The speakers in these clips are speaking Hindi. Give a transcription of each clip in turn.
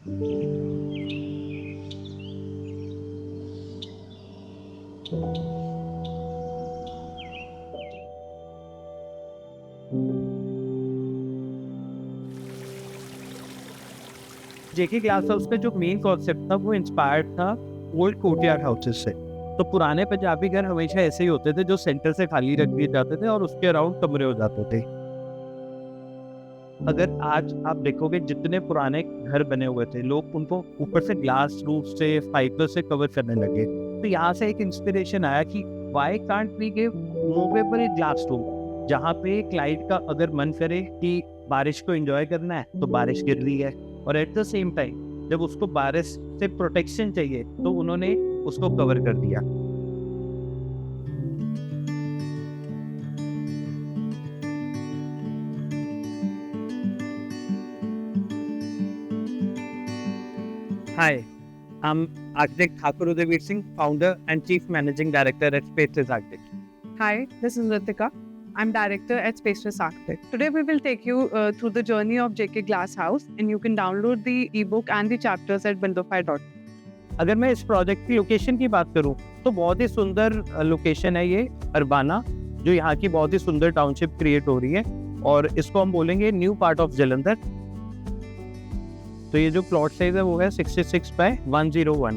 जेके ग्लास हाउस का जो मेन कॉन्सेप्ट था वो इंस्पायर्ड था ओल्ड कोर्टयार्ड हाउसेस से। तो पुराने पंजाबी घर हमेशा ऐसे ही होते थे जो सेंटर से खाली रख दिए जाते थे और उसके अराउंड कमरे हो जाते थे। अगर आज आप देखोगे जितने पुराने घर बने हुए थे, लोग उनको ऊपर से ग्लास रूफ से, फाइबर से कवर करने लगे। तो यहाँ से एक इंस्पिरेशन आया कि why can't we give movable glass roof, जहाँ पे क्लाइंट का अगर मन करे कि बारिश को एंजॉय करना है तो बारिश गिर रही है, और एट द सेम टाइम जब उसको बारिश से प्रोटेक्शन चाहिए तो उन्होंने उसको कवर कर दिया। Hi, I'm architect Thakur Udayveer Singh, founder and chief managing director at Spaces Architect. Hi, this is Ritika. I'm director at Spaces Architect. Today we will take you through the journey of JK Glass House, and you can download the ebook and the chapters at windowfire.com. अगर मैं इस प्रोजेक्ट की लोकेशन की बात करूं तो बहुत ही सुंदर लोकेशन है ये अरबाना, जो यहाँ की बहुत ही सुंदर टाउनशिप क्रिएट हो रही है, और इसको हम बोलेंगे न्यू पार्ट ऑफ जालंधर। तो ये जो प्लॉट साइज है वो है 66 बाय 101।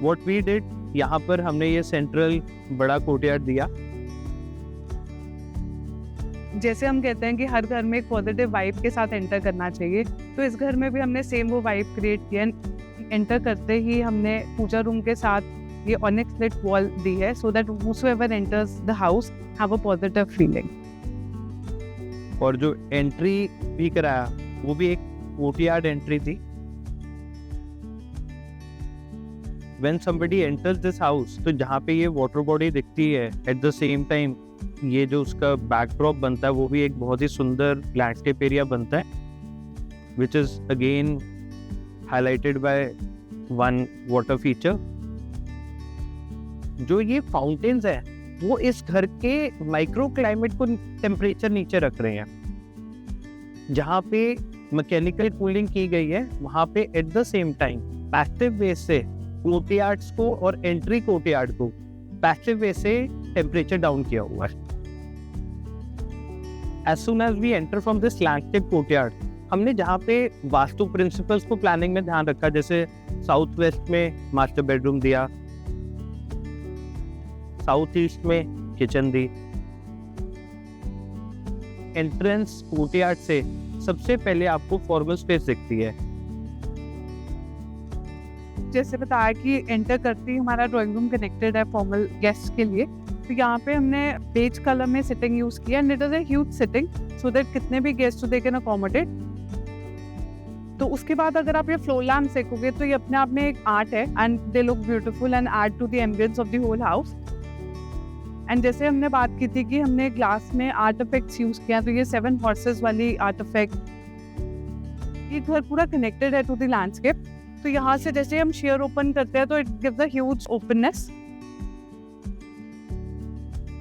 व्हाट वी डिड, यहाँ पर हमने ये सेंट्रल बड़ा कोर्टयार्ड दिया। जैसे हम कहते हैं कि हर घर में एक पॉजिटिव वाइब के साथ एंटर करना चाहिए, तो इस घर में भी हमने सेम वो वाइब क्रिएट किया। एंटर करते ही हमने पूजा रूम के साथ ये ऑनिक्स लिट वॉल दी है, so that whosoever enters the house have a positive feeling. और जो एंट्री भी कराया वो भी एक कोर्टयार्ड एंट्री थी। When somebody enters this house, तो जहाँ पे ये वाटर बॉडी दिखती है, एट द सेम टाइम ये जो उसका बैकड्रॉप बनता है वो भी एक बहुत ही सुंदर लैंडस्केप एरिया बनता है, which is again highlighted by one water feature. जो ये फाउंटेन्स है वो इस घर के माइक्रो क्लाइमेट को टेम्परेचर नीचे रख रहे हैं। जहाँ पे मैकेनिकल कूलिंग की गई है वहाँ पे eight the same time passive वे से कोर्टयार्ड्स को और एंट्री कोर्टयार्ड को पैसिव वे से टेम्परेचर डाउन किया हुआ है। As soon as we enter from this landscape courtyard, हमने जहाँ पे वास्तु प्रिंसिपल्स को प्लानिंग में ध्यान रखा, जैसे साउथ वेस्ट में मास्टर बेडरूम दिया, साउथ ईस्ट में किचन दी। एंट्रेंस कोर्टयार्ड से सबसे पहले आपको फॉर्मल स्पेस दिखती है। जैसे बताया कि एंटर करते ही हमारा ड्राइंग रूम कनेक्टेड है फॉर्मल गेस्ट के लिए, तो यहाँ पे हमने बेज कलर में सिटिंग यूज किया, and it is a huge sitting so that कितने भी गेस्ट हो दे कैन अकोमोडेट। तो उसके बाद अगर आप ये फ्लोर लैम्प देखोगे तो ये अपने आप में एक आर्ट है, and they look beautiful and add to the ambience of the whole house. And जैसे हमने बात की थी कि हमने ग्लास में आर्ट इफेक्ट्स यूज किया, तो ये 7 हॉर्सेस वाली आर्ट इफेक्ट, ये घर पूरा कनेक्टेड है टू द लैंडस्केप। तो यहाँ से जैसे हम शेयर ओपन करते हैं तो it gives a huge openness.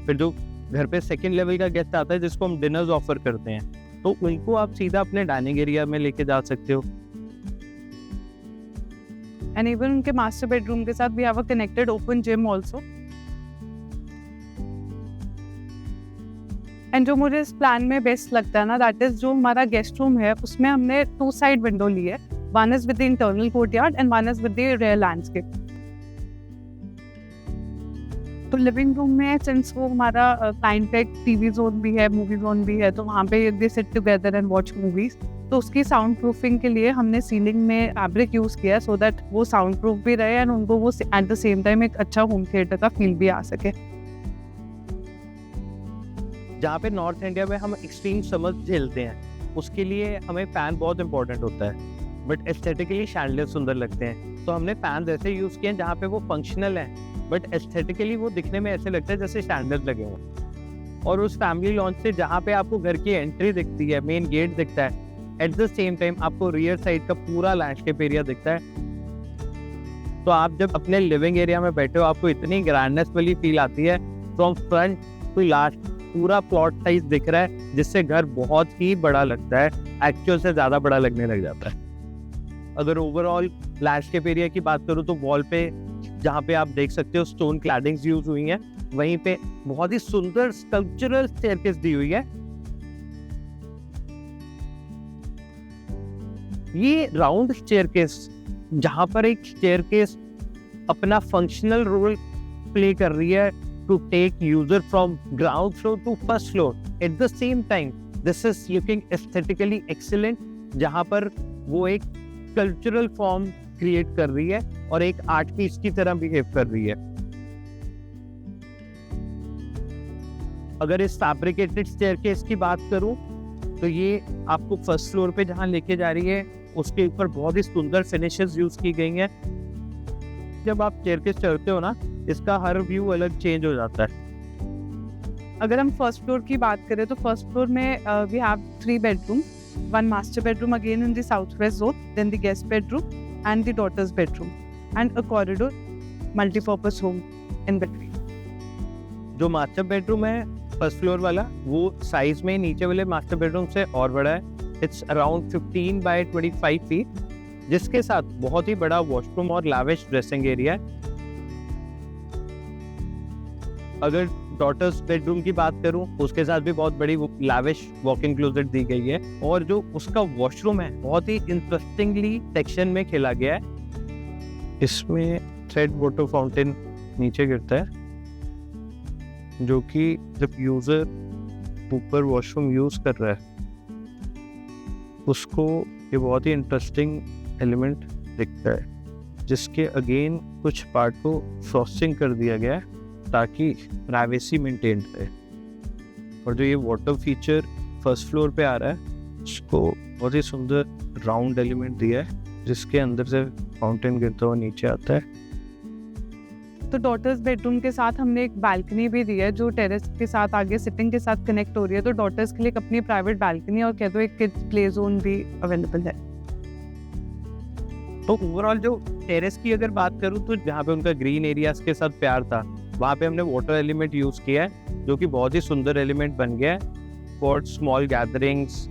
फिर जो घर पे सेकंड लेवल का गेस्ट आता है जिसको हम डिनर्स ऑफर करते हैं, तो उनको आप सीधा अपने डाइनिंग एरिया में लेके जा सकते हो। एंड इवन उनके मास्टर बेडरूम के साथ we have a connected open gym also. And जो मुझे इस प्लान में बेस्ट लगता है ना, दैट इज जो हमारा गेस्ट रूम है उसमें हमने 2 साइड विंडो ली है, one is with the internal courtyard and one is with the rear landscape. तो लिविंग रूम में सिंस वो हमारा क्लाइंट का एक टीवी जोन भी है, मूवी जोन भी है, तो वहाँ पे they sit together and watch movies. तो उसकी साउंड प्रूफिंग के लिए हमने सीलिंग में फैब्रिक यूज किया सो दैट वो साउंड प्रूफ भी रहे एंड उनको वो एट द सेम टाइम एक अच्छा होम थिएटर का फील भी आ सके। जहाँ पे नॉर्थ इंडिया में हम एक्सट्रीम समर झेलते हैं, उसके लिए हमें फैन बहुत इंपॉर्टेंट होता है, बट एस्थेटिकली शैंडलियर सुंदर लगते हैं। तो हमने फैन ऐसे यूज किए हैं जहाँ पे वो फंक्शनल है, बट एस्थेटिकली वो दिखने में ऐसे लगता है जैसे शैंडलियर लगे हों। और उस फैमिली लॉन्च से जहाँ पे आपको घर की एंट्री दिखती है, मेन गेट दिखता है, एट द सेम टाइम आपको रियर साइड का पूरा लैंडस्केप एरिया दिखता है। तो आप जब अपने लिविंग एरिया में बैठे हो, आपको इतनी ग्रैंडनेस वाली फील आती है फ्रॉम फ्रंट टू लास्ट पूरा प्लॉट साइज दिख रहा है, जिससे घर बहुत ही बड़ा लगता है, एक्चुअल से ज़्यादा बड़ा लगने लग जाता है। अगर ओवरऑल लैंडस्केप एरिया की बात करूँ तो वॉल पे जहाँ पे आप देख सकते हो स्टोन क्लैडिंग्स यूज हुई हैं, वहीं पे बहुत ही सुंदर स्कल्पचरल स्टेयरकेस दी हुई है। ये राउंड स्टेयरकेस, जहाँ पर एक स्टेयरकेस अपना फंक्शनल रोल प्ले कर रही है to take user from ground floor to first floor at the same time, this is looking aesthetically excellent, जहाँ पर वो एक कल्चरल फॉर्म क्रिएट कर रही है और एक आर्ट पीस की तरह बिहेव कर रही है। अगर इस फैब्रिकेटेड स्टेयरकेस की बात करूं तो ये आपको फर्स्ट फ्लोर पे जहां लेके जा रही है उसके ऊपर बहुत ही सुंदर फिनिशेस यूज की गई हैं। जब आप स्टेयरकेस चढ़ते हो ना, इसका हर व्यू अलग चेंज हो जाता है। अगर हम फर्स्ट फ्लोर की बात करें तो फर्स्ट फ्लोर में we have 3 bedroom, 1 master bedroom again in the southwest zone, then the guest bedroom and the daughter's bedroom, and a corridor, multi-purpose room in between. जो मास्टर बेडरूम है फर्स्ट फ्लोर वाला, वो साइज में नीचे वाले मास्टर बेडरूम से और बड़ा है। इट्स अराउंड 15 by 25 फीट, जिसके साथ बहुत ही बड़ा वॉशरूम और लैविश ड्रेसिंग एरिया है। अगर डॉटर्स बेडरूम की बात करूं, उसके साथ भी बहुत बड़ी लैविश वॉक-इन क्लोजेट दी गई है, और जो उसका वॉशरूम है बहुत ही इंटरेस्टिंगली सेक्शन में खेला गया है। इसमें थ्रेड वाटर फाउंटेन नीचे गिरता है, जो कि जब यूजर ऊपर वॉशरूम यूज कर रहा है उसको ये बहुत ही इंटरेस्टिंग एलिमेंट दिखता है, जिसके अगेन कुछ पार्ट को फ्रॉस्टिंग कर दिया गया है ताकि प्राइवेसी मेंटेन रहे। और जो ये वाटर फीचर फर्स्ट फ्लोर पे आ रहा है, उसको बहुत ही सुंदर राउंड एलिमेंट दिया है, जिसके अंदर से फाउंटेन गिरता हुआ नीचे आता है। तो डॉटर्स बेडरूम के साथ हमने एक बालकनी भी दी है जो टेरेस के साथ आगे सिटिंग के साथ कनेक्ट हो रही है, तो डॉटर्स के लिए एक अपनी प्राइवेट बालकनी और कह दो एक किड्स प्ले जोन भी अवेलेबल है। तो ओवरऑल जो टेरेस की अगर बात करूँ तो जहाँ पे उनका ग्रीन एरियाज के साथ प्यार था, वहाँ पे हमने वाटर एलिमेंट यूज किया है, जो कि बहुत ही सुंदर एलिमेंट बन गया है for small gatherings.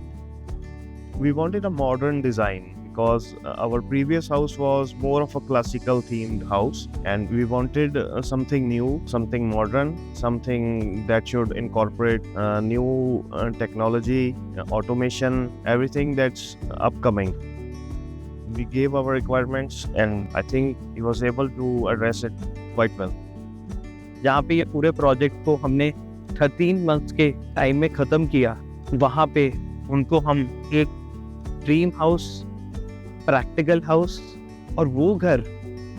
We wanted a modern design because our previous house was more of a classical themed house, and we wanted something new, something modern, something that should incorporate new technology, automation, everything that's upcoming. We gave our requirements and I think he was able to address it quite well. जहाँ पे ये पूरे प्रोजेक्ट को हमने 13 मंथ्स के टाइम में ख़त्म किया, वहाँ पे उनको हम एक ड्रीम हाउस, प्रैक्टिकल हाउस, और वो घर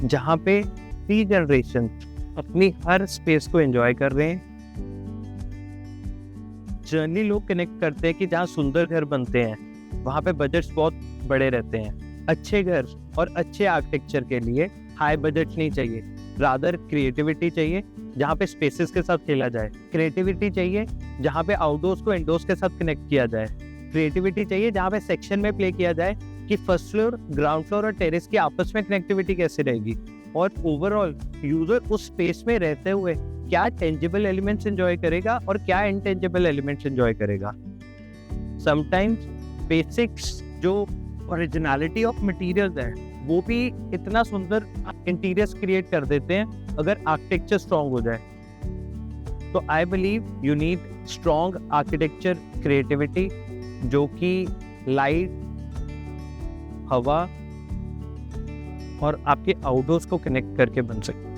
जहाँ पे 3 जनरेशन अपनी हर स्पेस को एंजॉय कर रहे हैं। जर्नी लोग कनेक्ट करते हैं कि जहाँ सुंदर घर बनते हैं वहाँ पे बजट्स बहुत बड़े रहते हैं। अच्छे घर और अच्छे आर्किटेक्चर के लिए हाई बजट नहीं चाहिए, रादर क्रिएटिविटी चाहिए जहाँ पे स्पेसेस के साथ खेला जाए, क्रिएटिविटी चाहिए जहाँ पे आउटडोर्स को इंडोर्स के साथ कनेक्ट किया जाए, क्रिएटिविटी चाहिए जहाँ पे सेक्शन में प्ले किया जाए कि फर्स्ट फ्लोर, ग्राउंड फ्लोर और टेरेस की आपस में कनेक्टिविटी कैसे रहेगी, और ओवरऑल यूजर उस स्पेस में रहते हुए क्या टेंजिबल एलिमेंट्स एंजॉय करेगा और क्या इनटेंजिबल एलिमेंट्स एंजॉय करेगा। समटाइम्स बेसिक्स जो ओरिजिनलिटी ऑफ मटेरियल्स है वो भी इतना सुंदर इंटीरियर्स क्रिएट कर देते हैं अगर आर्किटेक्चर स्ट्रॉन्ग हो जाए। तो I believe you need strong architecture creativity, जो कि लाइट, हवा और आपके आउटडोर्स को कनेक्ट करके बन सके।